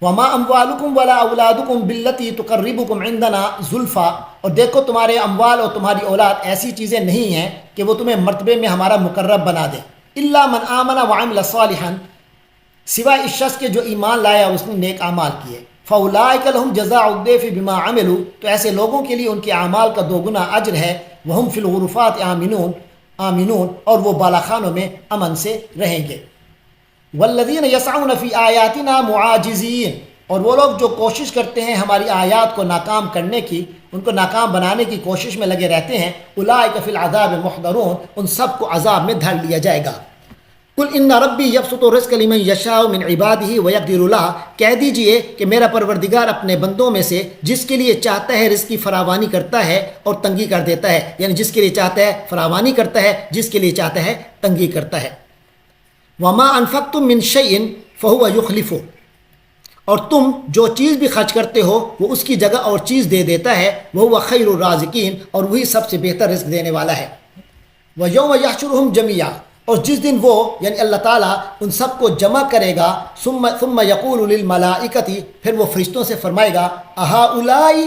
وما اموالکم ولا اولادکم باللتی تقربکم عندنا زلفا، اور دیکھو تمہارے اموال اور تمہاری اولاد ایسی چیزیں نہیں ہیں کہ وہ تمہیں مرتبے میں ہمارا مقرب بنا دے، الا من آمن وعمل صالحا، سوائے اس شخص کے جو ایمان لایا اور اس نے نیک اعمال کیے، فاولئک لهم جزاء الضعف بما عملوا، تو ایسے لوگوں کے لیے ان کے اعمال کا دوگنا اجر ہے، وهم فی الغرفات آمنون، اور وہ بالاخانوں میں امن سے رہیں گے، والذین یسعون فی آیاتنا معاجزین، اور وہ لوگ جو کوشش کرتے ہیں ہماری آیات کو ناکام کرنے کی، ان کو ناکام بنانے کی کوشش میں لگے رہتے ہیں، اولئک فی العذاب محضرون، ان سب کو عذاب میں دھر لیا جائے گا۔ قل ان ربی یبسط الرزق لمن یشاء من عبادہ ویقدر لہ، کہہ دیجئے کہ میرا پروردگار اپنے بندوں میں سے جس کے لیے چاہتا ہے رزق کی فراوانی کرتا ہے اور تنگی کر دیتا ہے، یعنی جس کے لیے چاہتا ہے فراوانی کرتا ہے، جس کے لیے چاہتا ہے تنگی کرتا ہے۔ وما انفقتم من شیء فہو یخلفہ، اور تم جو چیز بھی خرچ کرتے ہو وہ اس کی جگہ اور چیز دے دیتا ہے، وہو خیر الرازقین، اور وہی سب سے بہتر رزق دینے والا ہے۔ وَيَوْمَ يَحْشُرُهُمْ جَمِيعًا، اور جس دن وہ یعنی اللہ تعالیٰ ان سب کو جمع کرے گا، ثم يقول للملائکۃ، پھر وہ فرشتوں سے فرمائے گا، اہؤلاء،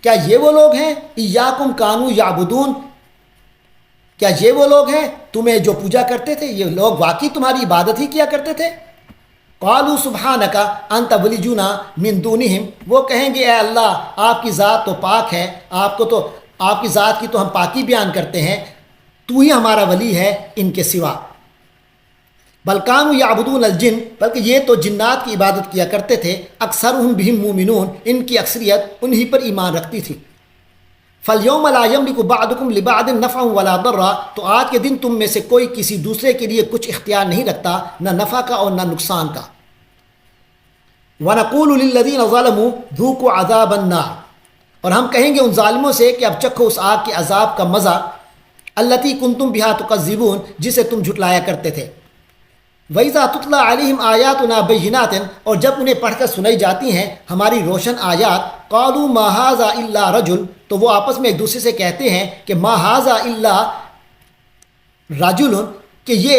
کیا یہ وہ لوگ ہیں، ایاکم کانوا یعبدون، کیا یہ وہ لوگ ہیں تمہیں جو پوجا کرتے تھے، یہ لوگ واقعی تمہاری عبادت ہی کیا کرتے تھے؟ قالوا سبحانک انت ولیجنا من دونہم، وہ کہیں گے اے اللہ آپ کی ذات تو پاک ہے، آپ کی ذات کی تو ہم پاکی بیان کرتے ہیں، تو ہی ہمارا ولی ہے ان کے سوا۔ بل کانوا یعبدون الجن، بلکہ یہ تو جنات کی عبادت کیا کرتے تھے، اکثرہم بہم مومنون، ان کی اکثریت انہی پر ایمان رکھتی تھی۔ فَالْيَوْمَ لَا يَمْلِكُ بَعْضُكُمْ لِبَعْضٍ نَفْعًا وَلَا ضَرًّا، تو آج کے دن تم میں سے کوئی کسی دوسرے کے لیے کچھ اختیار نہیں رکھتا، نہ نفع کا اور نہ نقصان کا۔ وَنَقُولُ لِلَّذِينَ ظَلَمُوا ذُوقُوا عَذَابَ النَّارِ، اور ہم کہیں گے ان ظالموں سے کہ اب چکھو اس آگ کے عذاب کا مزہ، الَّتِي كُنتُمْ بِهَا تُكَذِّبُونَ، جسے تم جھٹلایا کرتے تھے۔ وَإِذَا تُتْلَىٰ عَلَيْهِمْ آيَاتُنَا بَيِّنَاتٍ، اور جب انہیں پڑھ کر سنائی جاتی ہیں ہماری روشن آیات، قَالُوا مَا هَٰذَا إِلَّا رَجُلٌ، تو وہ آپس میں ایک دوسرے سے کہتے ہیں کہ ما هَٰذَا إِلَّا رَجُلٌ، کہ یہ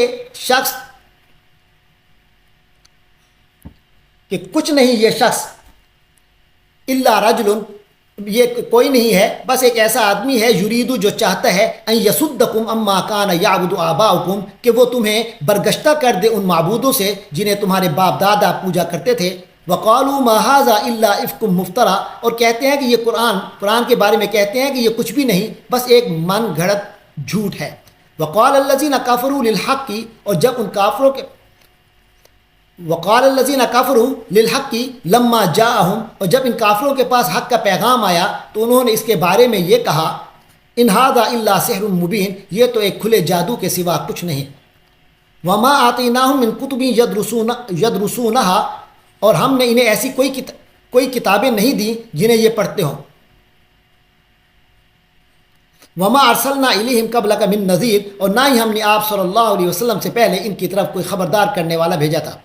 شخص، کہ کچھ نہیں یہ شخص، إِلَّا رَجُلٌ، یہ کوئی نہیں ہے بس ایک ایسا آدمی ہے، یریدو جو چاہتا ہے، ان یصدکم اما کان یعبد آباؤکم، کہ وہ تمہیں برگشتہ کر دے ان معبودوں سے جنہیں تمہارے باپ دادا پوجا کرتے تھے۔ وقالوا ما هذا الا افک مفترا، اور کہتے ہیں کہ یہ قرآن کے بارے میں کہتے ہیں کہ یہ کچھ بھی نہیں بس ایک من گھڑت جھوٹ ہے۔ وقال الذین کفروا للحق، اور جب ان کافروں کے وقال الذین کفروا للحق لما جاءہم، اور جب ان کافروں کے پاس حق کا پیغام آیا تو انہوں نے اس کے بارے میں یہ کہا، ان ھذا الا سحر مبین، یہ تو ایک کھلے جادو کے سوا کچھ نہیں۔ وما آتیناہم من کتب یدرسونہا، اور ہم نے انہیں ایسی کوئی کتابیں نہیں دیں جنہیں یہ پڑھتے ہوں۔ وما ارسلنا الیہم قبلک من نذیر، اور نہ ہی ہم نے آپ صلی اللہ علیہ وسلم سے پہلے ان کی طرف کوئی خبردار کرنے والا بھیجا تھا۔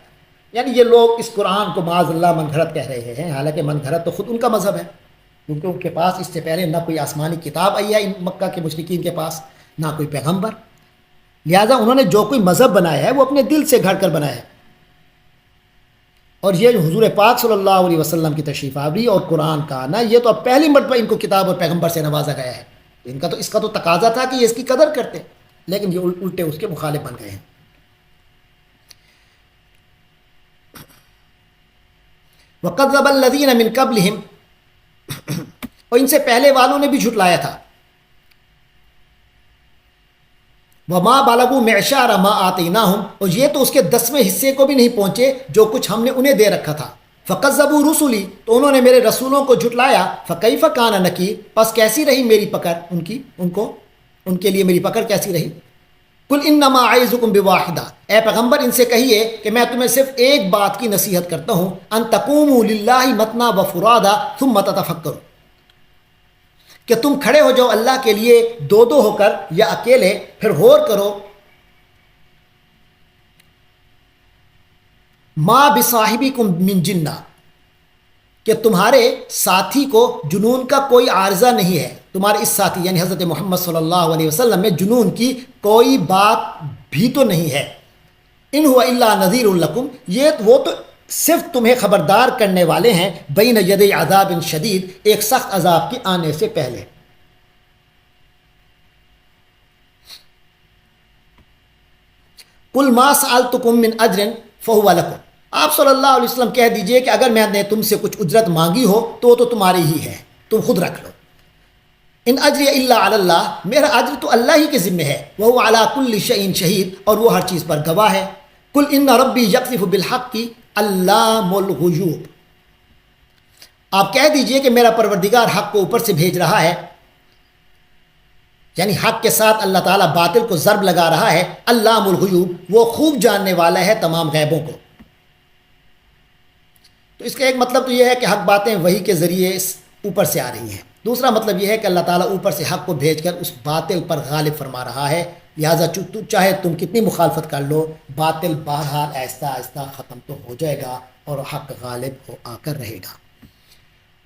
یعنی یہ لوگ اس قرآن کو معاذ اللہ من گھڑت کہہ رہے ہیں، حالانکہ من گھڑت تو خود ان کا مذہب ہے، کیونکہ ان کے پاس اس سے پہلے نہ کوئی آسمانی کتاب آئی ہے ان مکہ کے مشرکین کے پاس، نہ کوئی پیغمبر، لہٰذا انہوں نے جو کوئی مذہب بنایا ہے وہ اپنے دل سے گھڑ کر بنایا ہے۔ اور یہ جو حضور پاک صلی اللہ علیہ وسلم کی تشریف آوری اور قرآن کا آنا، یہ تو اب پہلی مرتبہ ان کو کتاب اور پیغمبر سے نوازا گیا ہے، اس کا تو تقاضا تھا کہ یہ اس کی قدر کرتے، لیکن یہ الٹے اس کے مخالف بن گئے ہیں۔ وَقَذَّبَ الَّذِينَ مِن قَبْلِهِمْ، اور ان سے پہلے والوں نے بھی جھٹلایا تھا۔ وَمَا بَلَغُوا مِعْشَارَ مَا آتَيْنَاهُمْ، اور یہ تو اس کے 10ویں حصے کو بھی نہیں پہنچے جو کچھ ہم نے انہیں دے رکھا تھا۔ فَكَذَّبُوا رُسُلِي، تو انہوں نے میرے رسولوں کو جھٹلایا۔ فَكَيْفَ كَانَ نَكِيرِ، پس کیسی رہی میری پکڑ، ان کے لیے میری پکڑ کیسی رہی۔ قُلْ إِنَّمَا أَعِظُكُمْ بِوَاحِدَةٍ، اے پیغمبر ان سے کہیے کہ میں تمہیں صرف ایک بات کی نصیحت کرتا ہوں، أَن تَقُومُوا لِلَّهِ مَثْنَىٰ وَفُرَادَىٰ ثُمَّ تَتَفَكَّرُوا، کہ تم کھڑے ہو جاؤ اللہ کے لیے دو دو ہو کر یا اکیلے، پھر غور کرو۔ مَا بِصَاحِبِكُم مِّن جِنَّةٍ، کہ تمہارے ساتھی کو جنون کا کوئی عارضہ نہیں ہے، تمہارے اس ساتھی یعنی حضرت محمد صلی اللہ علیہ وسلم میں جنون کی کوئی بات بھی تو نہیں ہے۔ ان هو الا نذیر لکم، وہ تو صرف تمہیں خبردار کرنے والے ہیں بین ید عذاب شدید، ایک سخت عذاب کے آنے سے پہلے۔ قل ما سألتکم من اجر فہو لکم، آپ صلی اللہ علیہ وسلم کہہ دیجئے کہ اگر میں نے تم سے کچھ اجرت مانگی ہو تو وہ تو تمہاری ہی ہے، تم خود رکھ لو۔ ان اجری الا علی اللہ، میرا اجر تو اللہ ہی کے ذمہ ہے، وہو علی کل شیء شہید، اور وہ ہر چیز پر گواہ ہے۔ قل ان ربی یقذف بالحق علام الغیوب، آپ کہہ دیجئے کہ میرا پروردگار حق کو اوپر سے بھیج رہا ہے، یعنی حق کے ساتھ اللہ تعالیٰ باطل کو ضرب لگا رہا ہے۔ علام الغیوب، وہ خوب جاننے والا ہے تمام غیبوں کو۔ تو اس کا ایک مطلب تو یہ ہے کہ حق باتیں وحی کے ذریعے اوپر سے آ رہی ہیں، دوسرا مطلب یہ ہے کہ اللہ تعالیٰ اوپر سے حق کو بھیج کر اس باطل پر غالب فرما رہا ہے، لہٰذا چاہے تم کتنی مخالفت کر لو، باطل بہرحال آہستہ آہستہ ختم تو ہو جائے گا اور حق غالب ہو آ کر رہے گا۔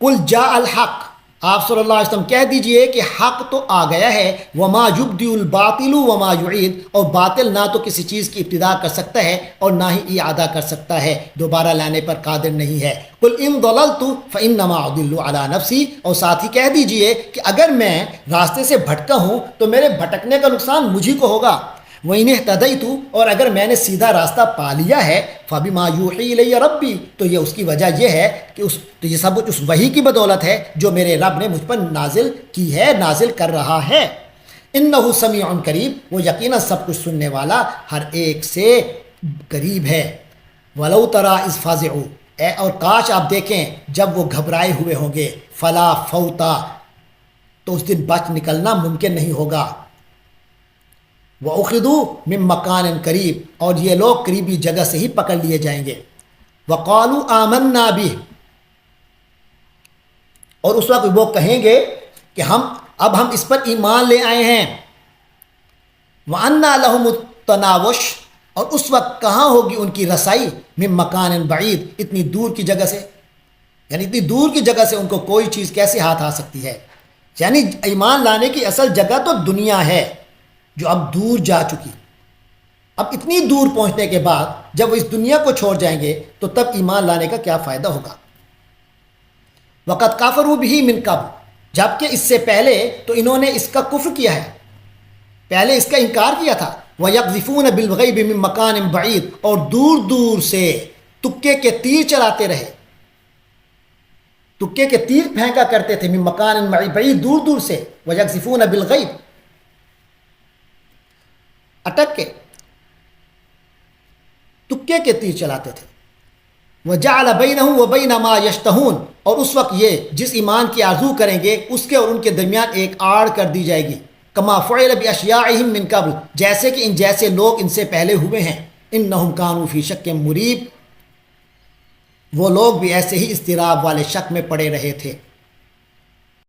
قل جاء الحق، آپ صلی اللہ علیہ وسلم کہہ دیجئے کہ حق تو آ گیا ہے، وما یبدئ الباطل وما یعید، اور باطل نہ تو کسی چیز کی ابتدا کر سکتا ہے اور نہ ہی اعادہ کر سکتا ہے، دوبارہ لانے پر قادر نہیں ہے۔ قل ان ضللت فانما اضل علی نفسی، اور ساتھ ہی کہہ دیجئے کہ اگر میں راستے سے بھٹکا ہوں تو میرے بھٹکنے کا نقصان مجھی کو ہوگا۔ وَإِنِ اهْتَدَيْتُ، اور اگر میں نے سیدھا راستہ پا لیا ہے، فَبِمَا يُوحِي إِلَيَّ رَبِّي، تو یہ اس کی وجہ یہ ہے کہ تو یہ سب اس وحی کی بدولت ہے جو میرے رب نے مجھ پر نازل کی ہے، نازل کر رہا ہے۔ إِنَّهُ سَمِيعٌ قریب، وہ یقیناً سب کچھ سننے والا، ہر ایک سے قریب ہے۔ وَلَوْ تَرَىٰ إِذْ فَزِعُوا، اور کاش آپ دیکھیں جب وہ گھبرائے ہوئے ہوں گے، فَلَا فَوْتَ، تو اس دن بچ نکلنا ممکن نہیں ہوگا۔ وَأُخِذُوا مِن مَّكَانٍ قریب، اور یہ لوگ قریبی جگہ سے ہی پکڑ لیے جائیں گے۔ وَقَالُوا آمَنَّا بِهِ، اور اس وقت وہ کہیں گے کہ اب ہم اس پر ایمان لے آئے ہیں۔ وَأَنَّىٰ لَهُمُ التَّنَاوُشُ، اور اس وقت کہاں ہوگی ان کی رسائی، مِن مَّكَانٍ بَعِيدٍ، اتنی دور کی جگہ سے، یعنی اتنی دور کی جگہ سے ان کو کوئی چیز کیسے ہاتھ آ سکتی ہے۔ یعنی ایمان لانے کی اصل جگہ تو دنیا ہے جو اب دور جا چکی، اب اتنی دور پہنچنے کے بعد جب وہ اس دنیا کو چھوڑ جائیں گے تو تب ایمان لانے کا کیا فائدہ ہوگا۔ وَقَدْ كَفَرُوا بِهِ مِن قَبْلُ، جبکہ اس سے پہلے تو انہوں نے اس کا کفر کیا ہے، پہلے اس کا انکار کیا تھا۔ وَيَقْذِفُونَ بِالْغَيْبِ مِن مَّكَانٍ بَعِيدٍ، اور دور دور سے تکے کے تیر چلاتے رہے، تکے کے تیر پھینکا کرتے تھے، مِن مَّكَانٍ بَعِيدٍ، دور دور سے۔ وَيَقْذِفُونَ بِالْغَيْبِ، اٹک کے تکے کے تیر چلاتے تھے۔ وَجَعَلَ بَيْنَهُ وَبَيْنَ مَا يَشْتَهُونَ، اور اس وقت یہ جس ایمان کی آرزو کریں گے اس کے اور ان کے درمیان ایک آڑ کر دی جائے گی۔ كَمَا فُعِلَ بِأَشْيَاعِهِم مِّن قَبْلُ، جیسے کہ ان جیسے لوگ ان سے پہلے ہوئے ہیں۔ إِنَّهُمْ كَانُوا فِي شَكٍّ مُّرِيبٍ، وہ لوگ بھی ایسے ہی اضطراب والے شک میں پڑے رہے تھے۔